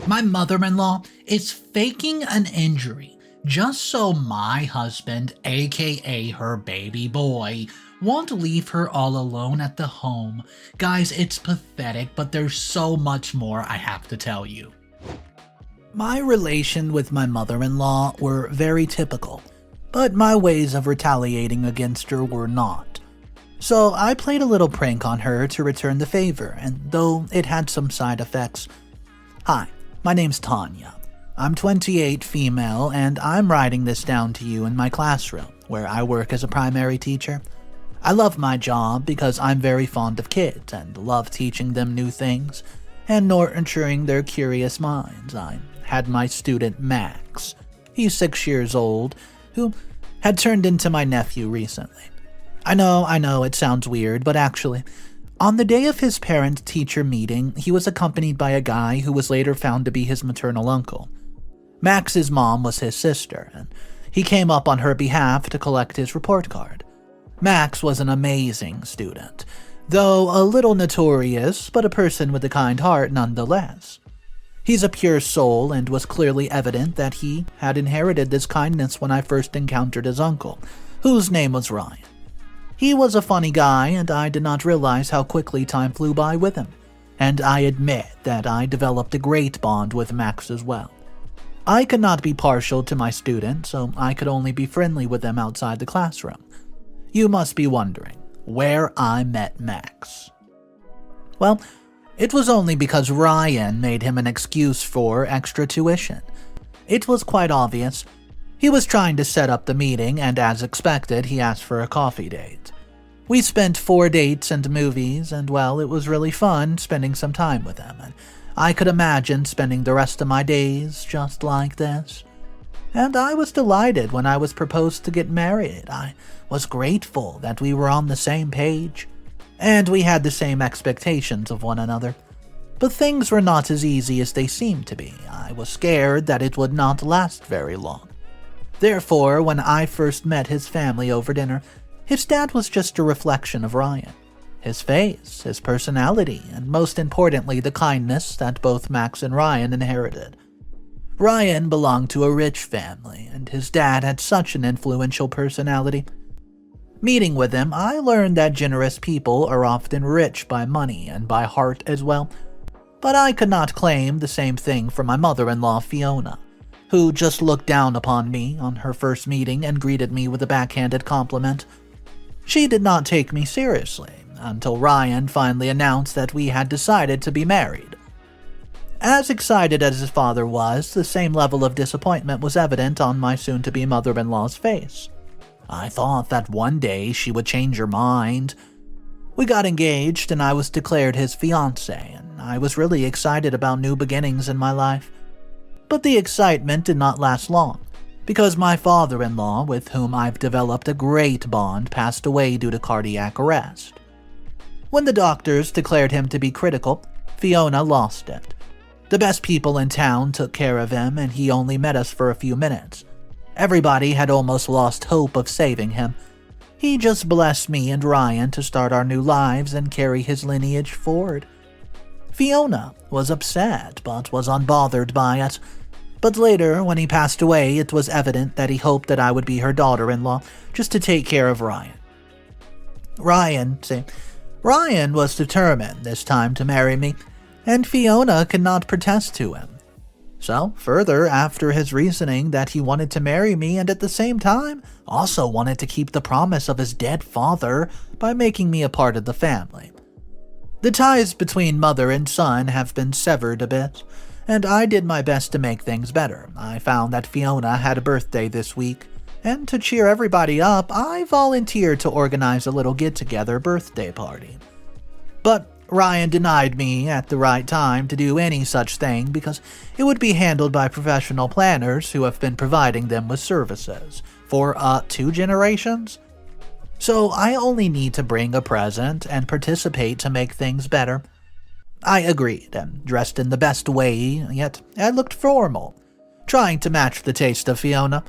My mother-in-law is faking an injury just so my husband, aka her baby boy, won't leave her all alone at the home. Guys, it's pathetic, but there's so much more I have to tell you. My relation with my mother-in-law were very typical, but my ways of retaliating against her were not. So I played a little prank on her to return the favor, and though it had some side effects. Hi, my name's Tanya. I'm 28, female, and I'm writing this down to you in my classroom, where I work as a primary teacher. I love my job because I'm very fond of kids and love teaching them new things and nurturing their curious minds. I had my student Max, he's 6 years old, who had turned into my nephew recently. I know, it sounds weird, but actually, on the day of his parent-teacher meeting, he was accompanied by a guy who was later found to be his maternal uncle. Max's mom was his sister, and he came up on her behalf to collect his report card. Max was an amazing student, though a little notorious, but a person with a kind heart nonetheless. He's a pure soul, and was clearly evident that he had inherited this kindness when I first encountered his uncle, whose name was Ryan. He was a funny guy, and I did not realize how quickly time flew by with him, and I admit that I developed a great bond with Max as well. I could not be partial to my student, so I could only be friendly with them outside the classroom. You must be wondering where I met Max. Well, it was only because Ryan made him an excuse for extra tuition. It was quite obvious. He was trying to set up the meeting, and as expected, he asked for a coffee date. We spent 4 dates and movies, and well, it was really fun spending some time with him, and I could imagine spending the rest of my days just like this. And I was delighted when I was proposed to get married. I was grateful that we were on the same page, and we had the same expectations of one another. But things were not as easy as they seemed to be. I was scared that it would not last very long. Therefore, when I first met his family over dinner, his dad was just a reflection of Ryan. His face, his personality, and most importantly, the kindness that both Max and Ryan inherited. Ryan belonged to a rich family, and his dad had such an influential personality. Meeting with him, I learned that generous people are often rich by money and by heart as well. But I could not claim the same thing for my mother-in-law, Fiona, who just looked down upon me on her first meeting and greeted me with a backhanded compliment. She did not take me seriously until Ryan finally announced that we had decided to be married. As excited as his father was, the same level of disappointment was evident on my soon-to-be mother-in-law's face. I thought that one day she would change her mind. We got engaged and I was declared his fiancé, and I was really excited about new beginnings in my life. But the excitement did not last long, because my father-in-law, with whom I've developed a great bond, passed away due to cardiac arrest. When the doctors declared him to be critical, Fiona lost it. The best people in town took care of him, and he only met us for a few minutes. Everybody had almost lost hope of saving him. He just blessed me and Ryan to start our new lives and carry his lineage forward. Fiona was upset, but was unbothered by it. But later, when he passed away, it was evident that he hoped that I would be her daughter-in-law, just to take care of Ryan. Ryan was determined this time to marry me, and Fiona could not protest to him. So, further, after his reasoning that he wanted to marry me and at the same time also wanted to keep the promise of his dead father by making me a part of the family. The ties between mother and son have been severed a bit, and I did my best to make things better. I found that Fiona had a birthday this week, and to cheer everybody up, I volunteered to organize a little get-together birthday party. But Ryan denied me at the right time to do any such thing because it would be handled by professional planners who have been providing them with services for 2 generations. So I only need to bring a present and participate to make things better. I agreed and dressed in the best way, yet I looked formal, trying to match the taste of Fiona.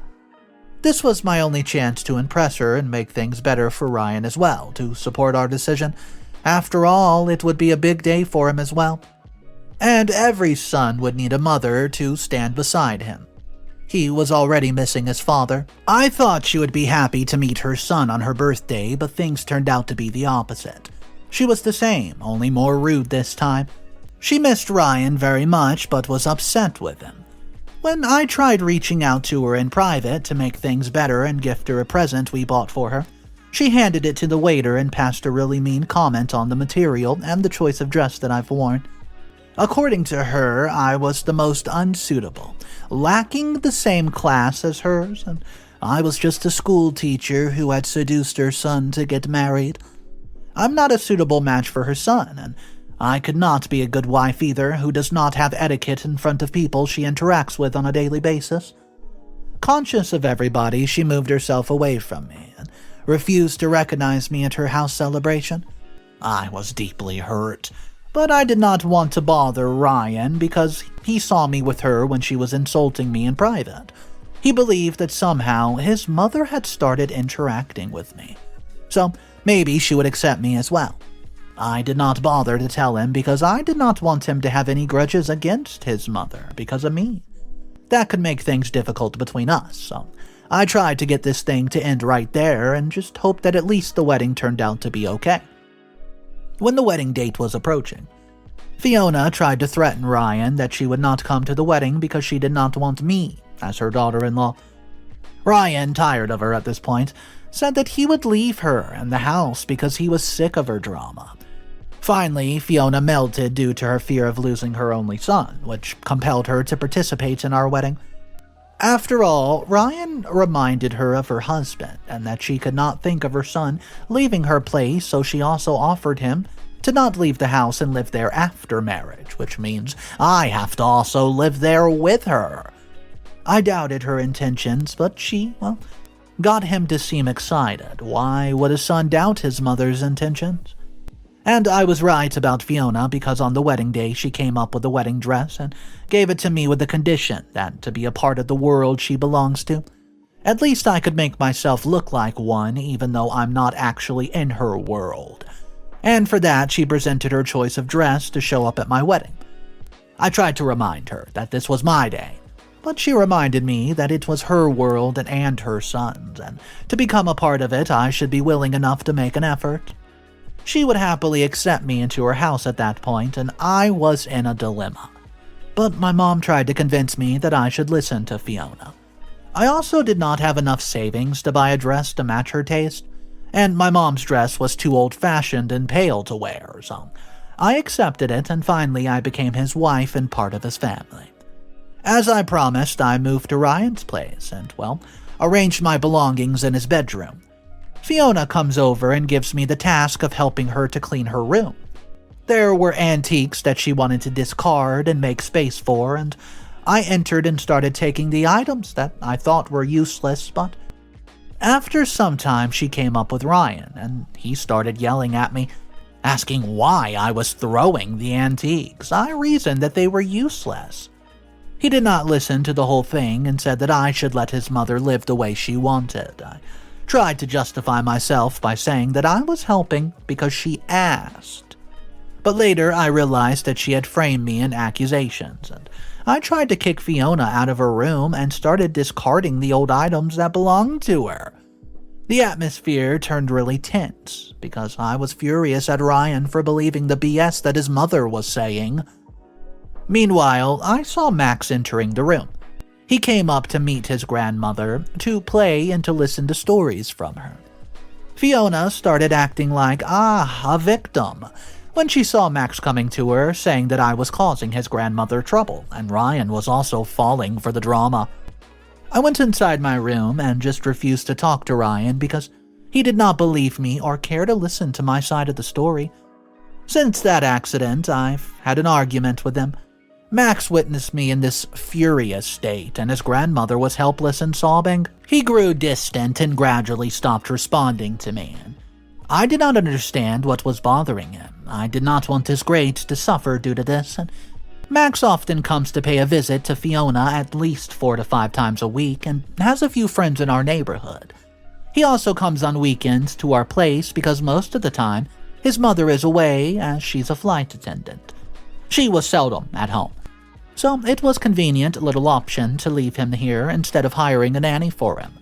This was my only chance to impress her and make things better for Ryan as well, to support our decision. After all, it would be a big day for him as well. and every son would need a mother to stand beside him. He was already missing his father. I thought she would be happy to meet her son on her birthday, but things turned out to be the opposite. She was the same, only more rude this time. She missed Ryan very much, but was upset with him. When I tried reaching out to her in private to make things better and gift her a present we bought for her, she handed it to the waiter and passed a really mean comment on the material and the choice of dress that I've worn. According to her, I was the most unsuitable, lacking the same class as hers, and I was just a school teacher who had seduced her son to get married. I'm not a suitable match for her son, and I could not be a good wife either who does not have etiquette in front of people she interacts with on a daily basis. Conscious of everybody, she moved herself away from me and refused to recognize me at her house celebration. I was deeply hurt, but I did not want to bother Ryan because he saw me with her when she was insulting me in private. He believed that somehow his mother had started interacting with me, so maybe she would accept me as well. I did not bother to tell him because I did not want him to have any grudges against his mother because of me. That could make things difficult between us, so I tried to get this thing to end right there and just hoped that at least the wedding turned out to be okay. When the wedding date was approaching, Fiona tried to threaten Ryan that she would not come to the wedding because she did not want me as her daughter-in-law. Ryan, tired of her at this point, said that he would leave her and the house because he was sick of her drama. Finally, Fiona melted due to her fear of losing her only son, which compelled her to participate in our wedding. After all, Ryan reminded her of her husband and that she could not think of her son leaving her place, so she also offered him to not leave the house and live there after marriage, which means I have to also live there with her. I doubted her intentions, but she, got him to seem excited. Why would a son doubt his mother's intentions? And I was right about Fiona because on the wedding day she came up with a wedding dress and gave it to me with the condition that to be a part of the world she belongs to, at least I could make myself look like one even though I'm not actually in her world. And for that she presented her choice of dress to show up at my wedding. I tried to remind her that this was my day, but she reminded me that it was her world and her son's, and to become a part of it I should be willing enough to make an effort. She would happily accept me into her house at that point, and I was in a dilemma. But my mom tried to convince me that I should listen to Fiona. I also did not have enough savings to buy a dress to match her taste, and my mom's dress was too old-fashioned and pale to wear, so I accepted it, and finally I became his wife and part of his family. As I promised, I moved to Ryan's place and, arranged my belongings in his bedroom. Fiona comes over and gives me the task of helping her to clean her room. There were antiques that she wanted to discard and make space for, and I entered and started taking the items that I thought were useless, but after some time she came up with Ryan, and he started yelling at me, asking why I was throwing the antiques. I reasoned that they were useless. He did not listen to the whole thing and said that I should let his mother live the way she wanted. I tried to justify myself by saying that I was helping because she asked. But later I realized that she had framed me in accusations, and I tried to kick Fiona out of her room and started discarding the old items that belonged to her. The atmosphere turned really tense because I was furious at Ryan for believing the BS that his mother was saying. Meanwhile, I saw Max entering the room. He came up to meet his grandmother, to play and to listen to stories from her. Fiona started acting like, a victim, when she saw Max coming to her, saying that I was causing his grandmother trouble, and Ryan was also falling for the drama. I went inside my room and just refused to talk to Ryan because he did not believe me or care to listen to my side of the story. Since that accident, I've had an argument with him. Max witnessed me in this furious state, and his grandmother was helpless and sobbing. He grew distant and gradually stopped responding to me. I did not understand what was bothering him. I did not want his grade to suffer due to this, and Max often comes to pay a visit to Fiona at least 4 to 5 times a week and has a few friends in our neighborhood. He also comes on weekends to our place because most of the time his mother is away as she's a flight attendant. She was seldom at home, so it was convenient little option to leave him here instead of hiring a nanny for him.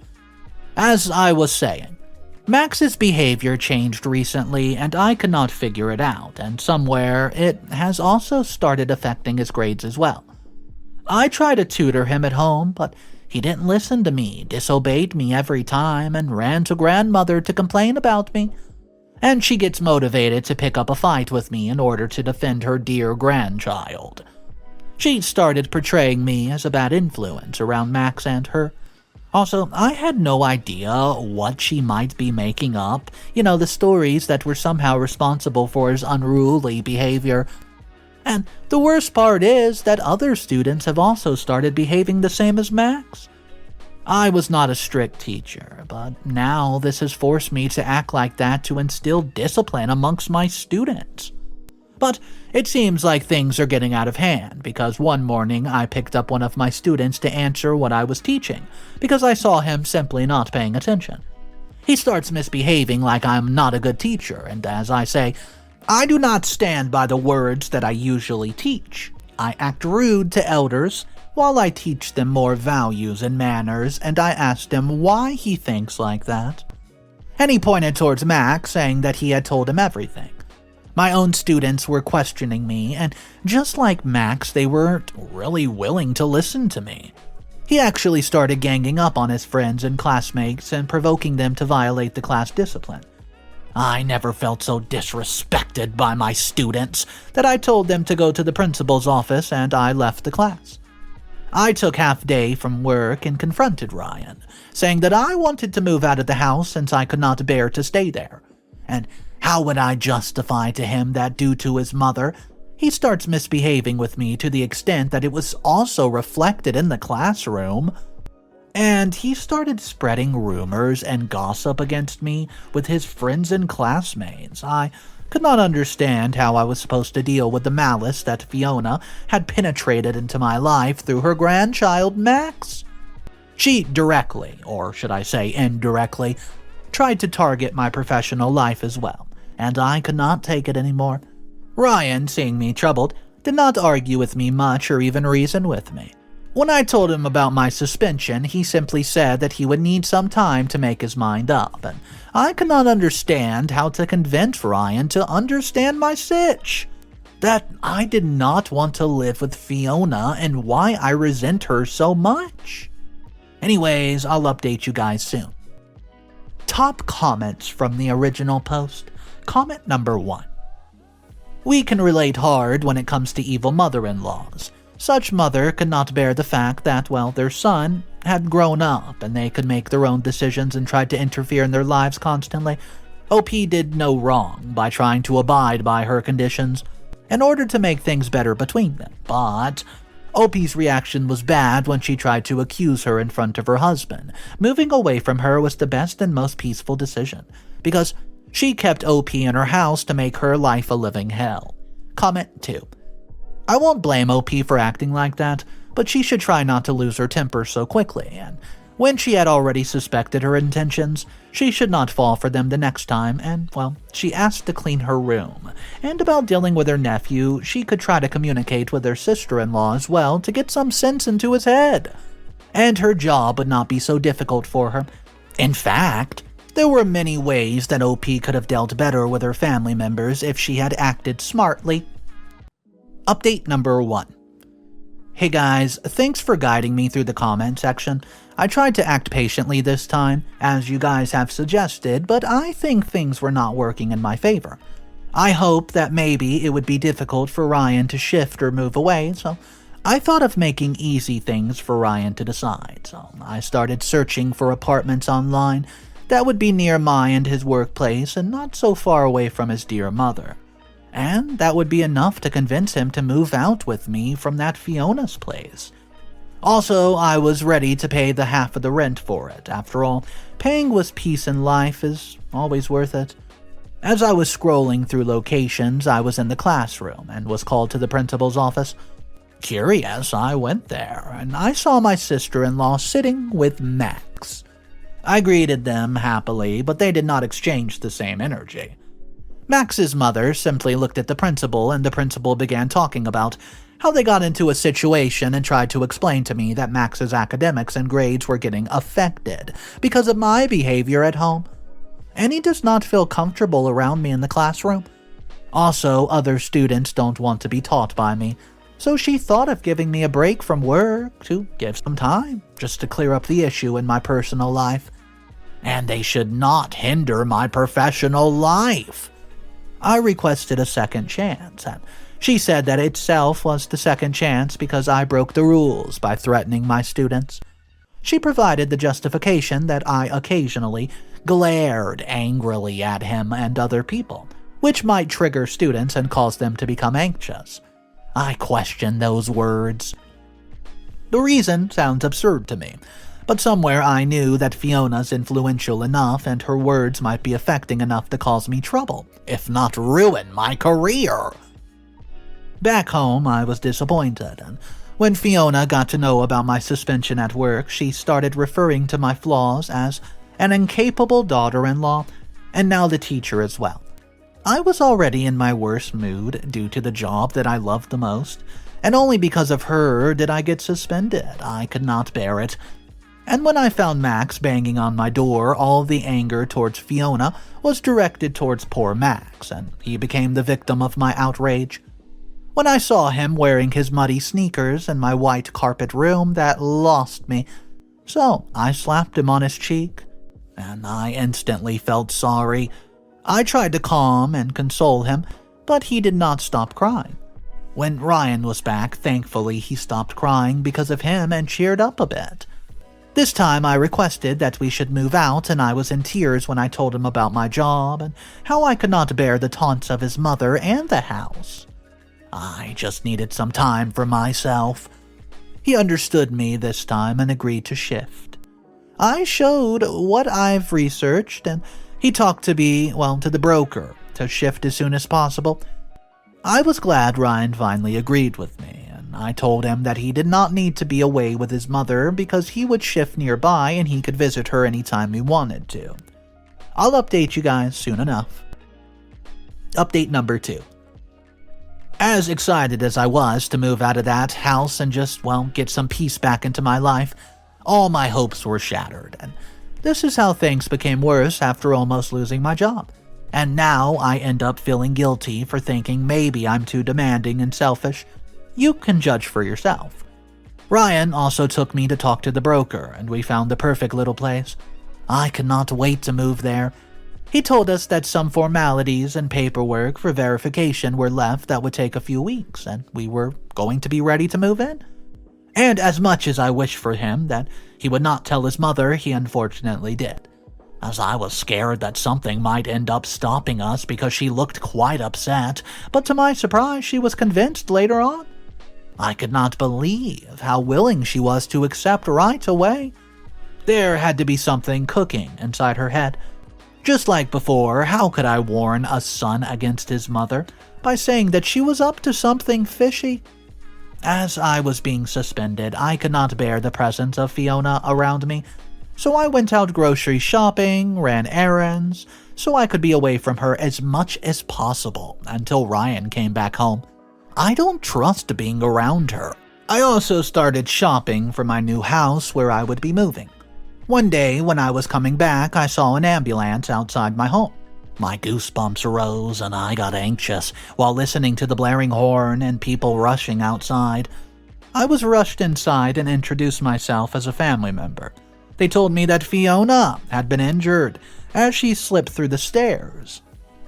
As I was saying, Max's behavior changed recently and I could not figure it out, and somewhere it has also started affecting his grades as well. I tried to tutor him at home, but he didn't listen to me, disobeyed me every time, and ran to grandmother to complain about me. And she gets motivated to pick up a fight with me in order to defend her dear grandchild. She started portraying me as a bad influence around Max and her. Also, I had no idea what she might be making up, the stories that were somehow responsible for his unruly behavior. And the worst part is that other students have also started behaving the same as Max. I was not a strict teacher, but now this has forced me to act like that to instill discipline amongst my students. But it seems like things are getting out of hand because one morning I picked up one of my students to answer what I was teaching because I saw him simply not paying attention. He starts misbehaving like I'm not a good teacher, and as I say, I do not stand by the words that I usually teach. I act rude to elders while I teach them more values and manners, and I asked him why he thinks like that. And he pointed towards Max, saying that he had told him everything. My own students were questioning me, and just like Max, they weren't really willing to listen to me. He actually started ganging up on his friends and classmates and provoking them to violate the class discipline. I never felt so disrespected by my students that I told them to go to the principal's office and I left the class. I took half day from work and confronted Ryan, saying that I wanted to move out of the house since I could not bear to stay there. And how would I justify to him that due to his mother, he starts misbehaving with me to the extent that it was also reflected in the classroom? And he started spreading rumors and gossip against me with his friends and classmates. I could not understand how I was supposed to deal with the malice that Fiona had penetrated into my life through her grandchild, Max. She directly, or should I say indirectly, tried to target my professional life as well, and I could not take it anymore. Ryan, seeing me troubled, did not argue with me much or even reason with me. When I told him about my suspension, he simply said that he would need some time to make his mind up, and I could not understand how to convince Ryan to understand my sitch. That I did not want to live with Fiona and why I resent her so much. Anyways, I'll update you guys soon. Top comments from the original post. Comment number 1. We can relate hard when it comes to evil mother-in-laws. Such mother could not bear the fact that, their son had grown up and they could make their own decisions and tried to interfere in their lives constantly. OP did no wrong by trying to abide by her conditions in order to make things better between them, but OP's reaction was bad when she tried to accuse her in front of her husband. Moving away from her was the best and most peaceful decision, because she kept OP in her house to make her life a living hell. Comment 2. I won't blame OP for acting like that, but she should try not to lose her temper so quickly, and when she had already suspected her intentions, she should not fall for them the next time, and, she asked to clean her room. And about dealing with her nephew, she could try to communicate with her sister-in-law as well to get some sense into his head. And her job would not be so difficult for her. In fact, there were many ways that OP could have dealt better with her family members if she had acted smartly. Update number 1. Hey guys, thanks for guiding me through the comment section. I tried to act patiently this time, as you guys have suggested, but I think things were not working in my favor. I hope that maybe it would be difficult for Ryan to shift or move away, so I thought of making easy things for Ryan to decide. So I started searching for apartments online that would be near my and his workplace and not so far away from his dear mother. And that would be enough to convince him to move out with me from that Fiona's place. Also, I was ready to pay the half of the rent for it. After all, paying with peace in life is always worth it. As I was scrolling through locations, I was in the classroom and was called to the principal's office. Curious, I went there, and I saw my sister-in-law sitting with Max. I greeted them happily, but they did not exchange the same energy. Max's mother simply looked at the principal, and the principal began talking about how they got into a situation and tried to explain to me that Max's academics and grades were getting affected because of my behavior at home, and he does not feel comfortable around me in the classroom. Also, other students don't want to be taught by me, so she thought of giving me a break from work to give some time just to clear up the issue in my personal life. And they should not hinder my professional life. I requested a second chance, and she said that itself was the second chance because I broke the rules by threatening my students. She provided the justification that I occasionally glared angrily at him and other people, which might trigger students and cause them to become anxious. I question those words. The reason sounds absurd to me, but somewhere I knew that Fiona's influential enough and her words might be affecting enough to cause me trouble, if not ruin my career. Back home, I was disappointed, and when Fiona got to know about my suspension at work, she started referring to my flaws as an incapable daughter-in-law, and now the teacher as well. I was already in my worst mood due to the job that I loved the most, and only because of her did I get suspended. I could not bear it. And when I found Max banging on my door, all the anger towards Fiona was directed towards poor Max, and he became the victim of my outrage. When I saw him wearing his muddy sneakers in my white carpet room, that lost me. So I slapped him on his cheek, and I instantly felt sorry. I tried to calm and console him, but he did not stop crying. When Ryan was back, thankfully he stopped crying because of him and cheered up a bit. This time I requested that we should move out, and I was in tears when I told him about my job and how I could not bear the taunts of his mother and the house. I just needed some time for myself. He understood me this time and agreed to shift. I showed what I've researched, and he talked to the broker to shift as soon as possible. I was glad Ryan finally agreed with me. I told him that he did not need to be away with his mother because he would shift nearby and he could visit her anytime he wanted to. I'll update you guys soon enough. Update number 2. As excited as I was to move out of that house and just, get some peace back into my life, all my hopes were shattered, and this is how things became worse after almost losing my job. And now I end up feeling guilty for thinking maybe I'm too demanding and selfish. You can judge for yourself. Ryan also took me to talk to the broker, and we found the perfect little place. I could not wait to move there. He told us that some formalities and paperwork for verification were left that would take a few weeks, and we were going to be ready to move in. And as much as I wished for him that he would not tell his mother, he unfortunately did, as I was scared that something might end up stopping us because she looked quite upset, but to my surprise she was convinced later on. I could not believe how willing she was to accept right away. There had to be something cooking inside her head. Just like before, how could I warn a son against his mother by saying that she was up to something fishy? As I was being suspended, I could not bear the presence of Fiona around me, so I went out grocery shopping, ran errands, so I could be away from her as much as possible until Ryan came back home. I don't trust being around her. I also started shopping for my new house where I would be moving. One day, when I was coming back, I saw an ambulance outside my home. My goosebumps rose and I got anxious while listening to the blaring horn and people rushing outside. I was rushed inside and introduced myself as a family member. They told me that Fiona had been injured as she slipped through the stairs,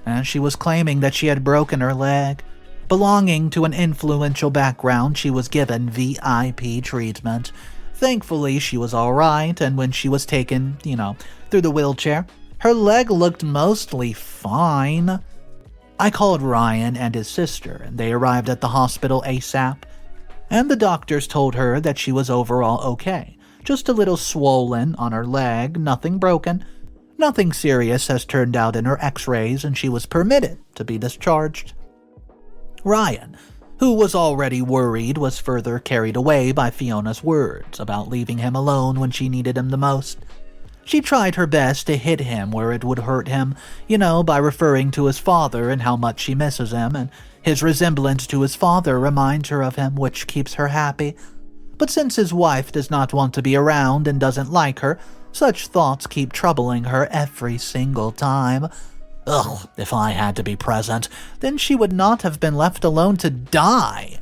and she was claiming that she had broken her leg. Belonging to an influential background, she was given VIP treatment. Thankfully, she was alright, and when she was taken, through the wheelchair, her leg looked mostly fine. I called Ryan and his sister, and they arrived at the hospital ASAP, and the doctors told her that she was overall okay. Just a little swollen on her leg, nothing broken. Nothing serious has turned out in her x-rays, and she was permitted to be discharged. Ryan, who was already worried, was further carried away by Fiona's words about leaving him alone when she needed him the most. She tried her best to hit him where it would hurt him, by referring to his father and how much she misses him, and his resemblance to his father reminds her of him, which keeps her happy. But since his wife does not want to be around and doesn't like her, such thoughts keep troubling her every single time. Ugh, if I had to be present, then she would not have been left alone to die.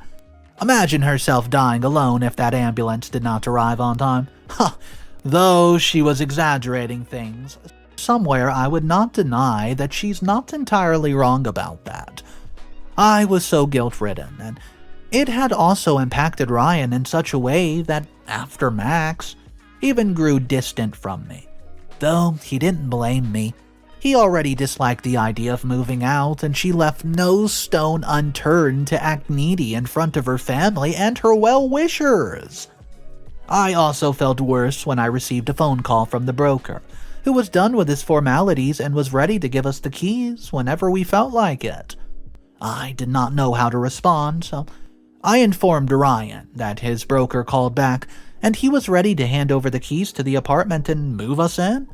Imagine herself dying alone if that ambulance did not arrive on time. Though she was exaggerating things, somewhere I would not deny that she's not entirely wrong about that. I was so guilt-ridden, and it had also impacted Ryan in such a way that, after Max, even grew distant from me. Though he didn't blame me. He already disliked the idea of moving out, and she left no stone unturned to act needy in front of her family and her well-wishers. I also felt worse when I received a phone call from the broker, who was done with his formalities and was ready to give us the keys whenever we felt like it. I did not know how to respond, so I informed Ryan that his broker called back and he was ready to hand over the keys to the apartment and move us in.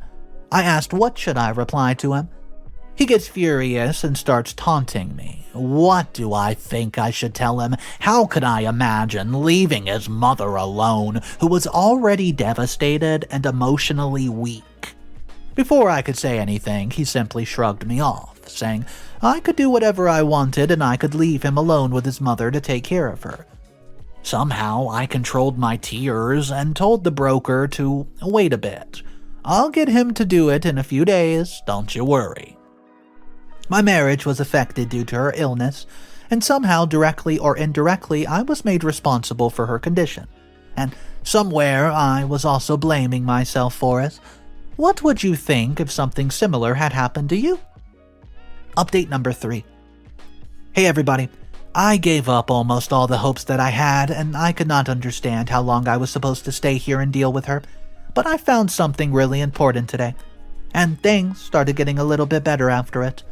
I asked what should I reply to him. He gets furious and starts taunting me. What do I think I should tell him? How could I imagine leaving his mother alone, who was already devastated and emotionally weak? Before I could say anything, he simply shrugged me off, saying I could do whatever I wanted and I could leave him alone with his mother to take care of her. Somehow I controlled my tears and told the broker to wait a bit. I'll get him to do it in a few days, don't you worry. My marriage was affected due to her illness, and somehow, directly or indirectly, I was made responsible for her condition. And somewhere I was also blaming myself for it. What would you think if something similar had happened to you? Update number 3. Hey everybody, I gave up almost all the hopes that I had, and I could not understand how long I was supposed to stay here and deal with her. But I found something really important today, and things started getting a little bit better after it.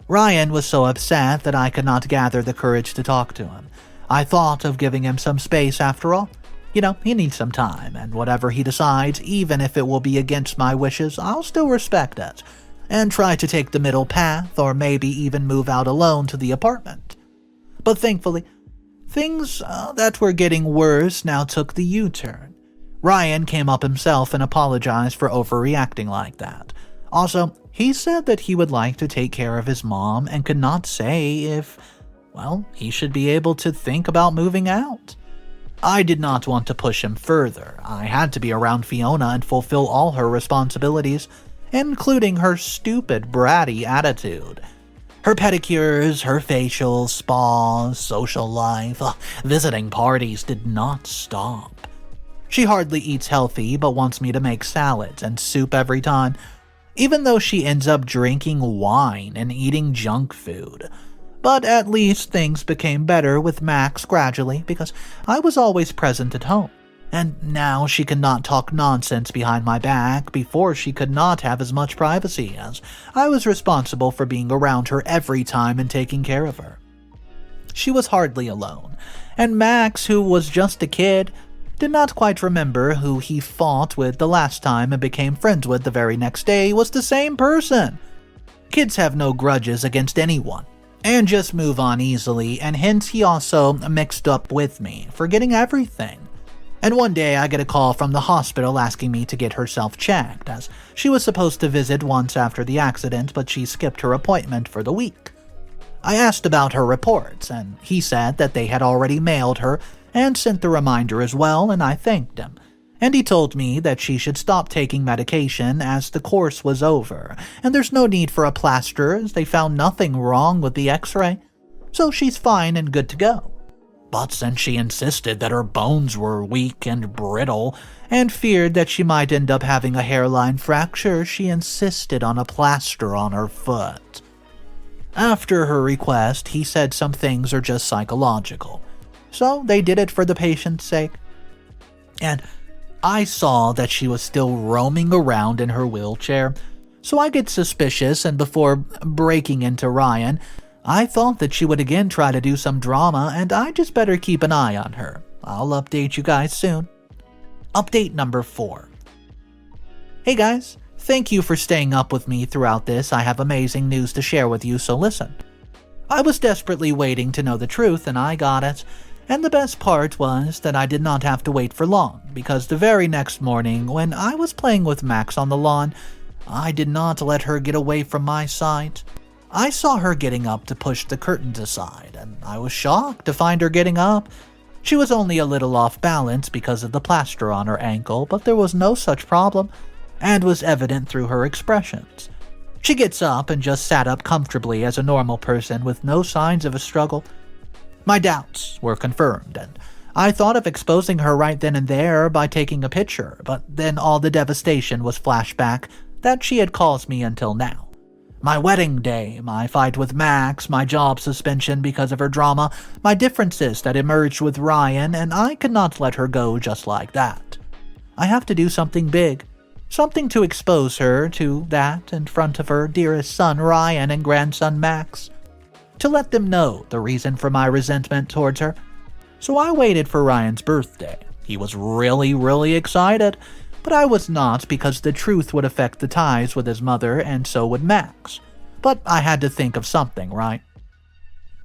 Ryan was so upset that I could not gather the courage to talk to him. I thought of giving him some space after all. He needs some time, and whatever he decides, even if it will be against my wishes, I'll still respect it, and try to take the middle path, or maybe even move out alone to the apartment. But thankfully, things that were getting worse now took the U-turn. Ryan came up himself and apologized for overreacting like that. Also, he said that he would like to take care of his mom and could not say if, he should be able to think about moving out. I did not want to push him further. I had to be around Fiona and fulfill all her responsibilities, including her stupid, bratty attitude. Her pedicures, her facials, spas, social life, visiting parties did not stop. She hardly eats healthy but wants me to make salads and soup every time, even though she ends up drinking wine and eating junk food. But at least things became better with Max gradually because I was always present at home. And now she cannot talk nonsense behind my back. Before she could not have as much privacy as I was responsible for being around her every time and taking care of her. She was hardly alone, and Max, who was just a kid, did not quite remember who he fought with the last time and became friends with the very next day was the same person. Kids have no grudges against anyone, and just move on easily, and hence he also mixed up with me, forgetting everything. And one day I get a call from the hospital asking me to get herself checked, as she was supposed to visit once after the accident, but she skipped her appointment for the week. I asked about her reports, and he said that they had already mailed her and sent the reminder as well, and I thanked him. And he told me that she should stop taking medication as the course was over, and there's no need for a plaster as they found nothing wrong with the x-ray, so she's fine and good to go. But since she insisted that her bones were weak and brittle, and feared that she might end up having a hairline fracture, she insisted on a plaster on her foot. After her request, he said some things are just psychological, so they did it for the patient's sake. And I saw that she was still roaming around in her wheelchair, so I get suspicious, and before breaking into Ryan, I thought that she would again try to do some drama, and I just better keep an eye on her. I'll update you guys soon. Update number 4. Hey guys, thank you for staying up with me throughout this. I have amazing news to share with you, so listen. I was desperately waiting to know the truth, and I got it. And the best part was that I did not have to wait for long, because the very next morning, when I was playing with Max on the lawn, I did not let her get away from my sight. I saw her getting up to push the curtains aside, and I was shocked to find her getting up. She was only a little off balance because of the plaster on her ankle, but there was no such problem, and was evident through her expressions. She gets up and just sat up comfortably as a normal person with no signs of a struggle. My doubts were confirmed, and I thought of exposing her right then and there by taking a picture, but then all the devastation was flashed back that she had caused me until now. My wedding day, my fight with Max, my job suspension because of her drama, my differences that emerged with Ryan, and I could not let her go just like that. I have to do something big, something to expose her to that in front of her dearest son Ryan and grandson Max, to let them know the reason for my resentment towards her. So I waited for Ryan's birthday. He was really excited, but I was not, because the truth would affect the ties with his mother, and so would Max. But I had to think of something, right?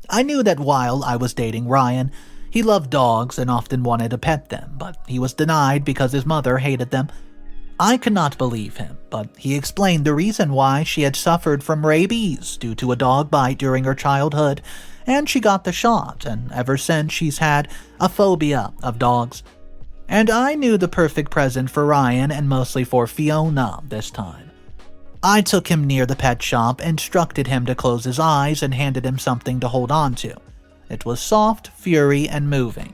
I knew that while I was dating Ryan, he loved dogs and often wanted to pet them, but he was denied because his mother hated them. I could not believe him, but he explained the reason why she had suffered from rabies due to a dog bite during her childhood, and she got the shot, and ever since she's had a phobia of dogs. And I knew the perfect present for Ryan, and mostly for Fiona this time. I took him near the pet shop, instructed him to close his eyes, and handed him something to hold on to. It was soft, furry, and moving.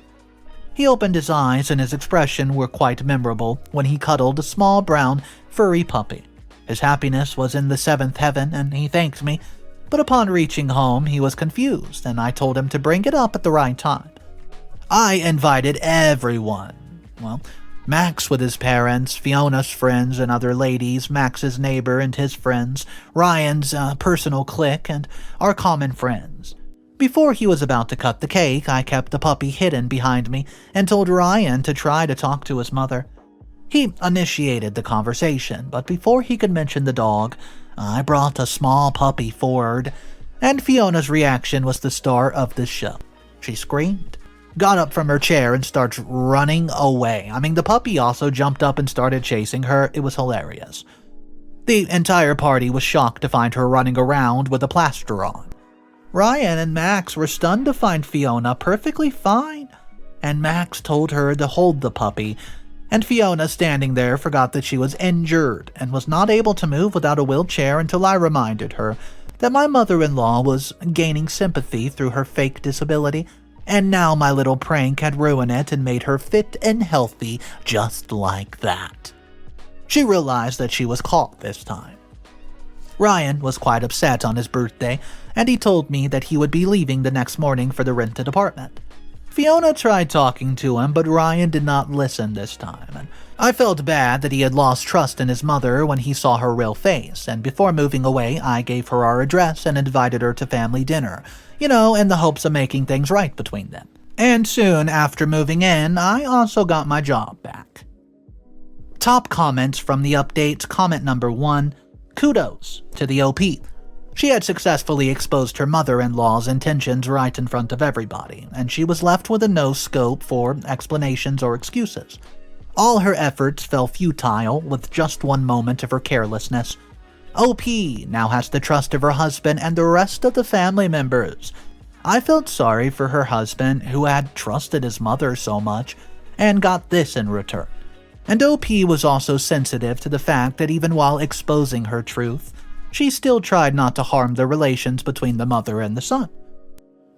He opened his eyes, and his expression were quite memorable when he cuddled a small brown, furry puppy. His happiness was in the seventh heaven, and he thanked me, but upon reaching home he was confused, and I told him to bring it up at the right time. I invited everyone. Well, Max with his parents, Fiona's friends and other ladies, Max's neighbor and his friends, Ryan's personal clique, and our common friends. Before he was about to cut the cake, I kept the puppy hidden behind me and told Ryan to try to talk to his mother. He initiated the conversation, but before he could mention the dog, I brought a small puppy forward, and Fiona's reaction was the star of the show. She screamed, got up from her chair, and starts running away. The puppy also jumped up and started chasing her. It was hilarious. The entire party was shocked to find her running around with a plaster on. Ryan and Max were stunned to find Fiona perfectly fine, and Max told her to hold the puppy, and Fiona, standing there, forgot that she was injured and was not able to move without a wheelchair until I reminded her that my mother-in-law was gaining sympathy through her fake disability, and now my little prank had ruined it and made her fit and healthy just like that. She realized that she was caught this time. Ryan was quite upset on his birthday, and he told me that he would be leaving the next morning for the rented apartment. Fiona tried talking to him, but Ryan did not listen this time, and I felt bad that he had lost trust in his mother when he saw her real face, and before moving away, I gave her our address and invited her to family dinner, in the hopes of making things right between them. And soon after moving in, I also got my job back. Top comments from the updates. Comment number 1, kudos to the OP. She had successfully exposed her mother-in-law's intentions right in front of everybody, and she was left with no scope for explanations or excuses. All her efforts fell futile with just one moment of her carelessness. OP now has the trust of her husband and the rest of the family members. I felt sorry for her husband, who had trusted his mother so much, and got this in return. And OP was also sensitive to the fact that even while exposing her truth, she still tried not to harm the relations between the mother and the son.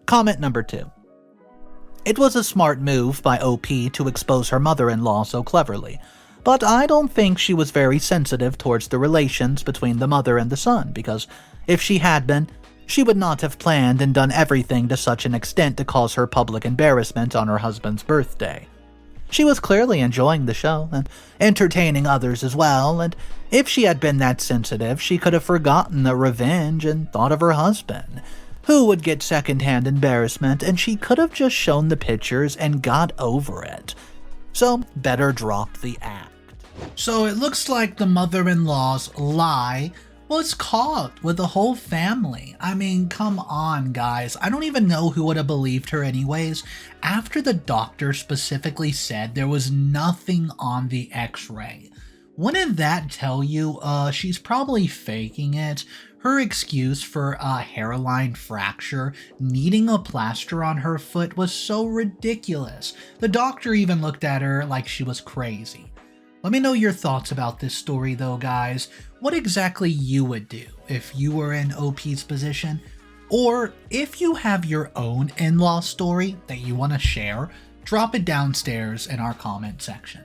Comment number 2. It was a smart move by OP to expose her mother-in-law so cleverly, but I don't think she was very sensitive towards the relations between the mother and the son, because if she had been, she would not have planned and done everything to such an extent to cause her public embarrassment on her husband's birthday. She was clearly enjoying the show, and entertaining others as well, and if she had been that sensitive, she could have forgotten the revenge and thought of her husband, who would get secondhand embarrassment, and she could have just shown the pictures and got over it. So, better drop the act. So it looks like the mother-in-law's lie was caught with the whole family. I mean, come on, guys. I don't even know who would have believed her anyways. After the doctor specifically said there was nothing on the x-ray. Wouldn't that tell you she's probably faking it? Her excuse for a hairline fracture, needing a plaster on her foot was so ridiculous. The doctor even looked at her like she was crazy. Let me know your thoughts about this story though, guys. What exactly you would do if you were in OP's position? Or if you have your own in-law story that you want to share, drop it downstairs in our comment section.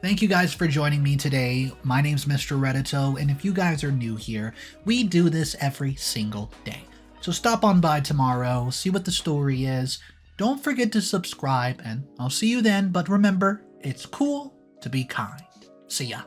Thank you guys for joining me today. My name's Mr. Reddito, and if you guys are new here, we do this every single day. So stop on by tomorrow, see what the story is. Don't forget to subscribe, and I'll see you then, but remember, it's cool to be kind. See ya.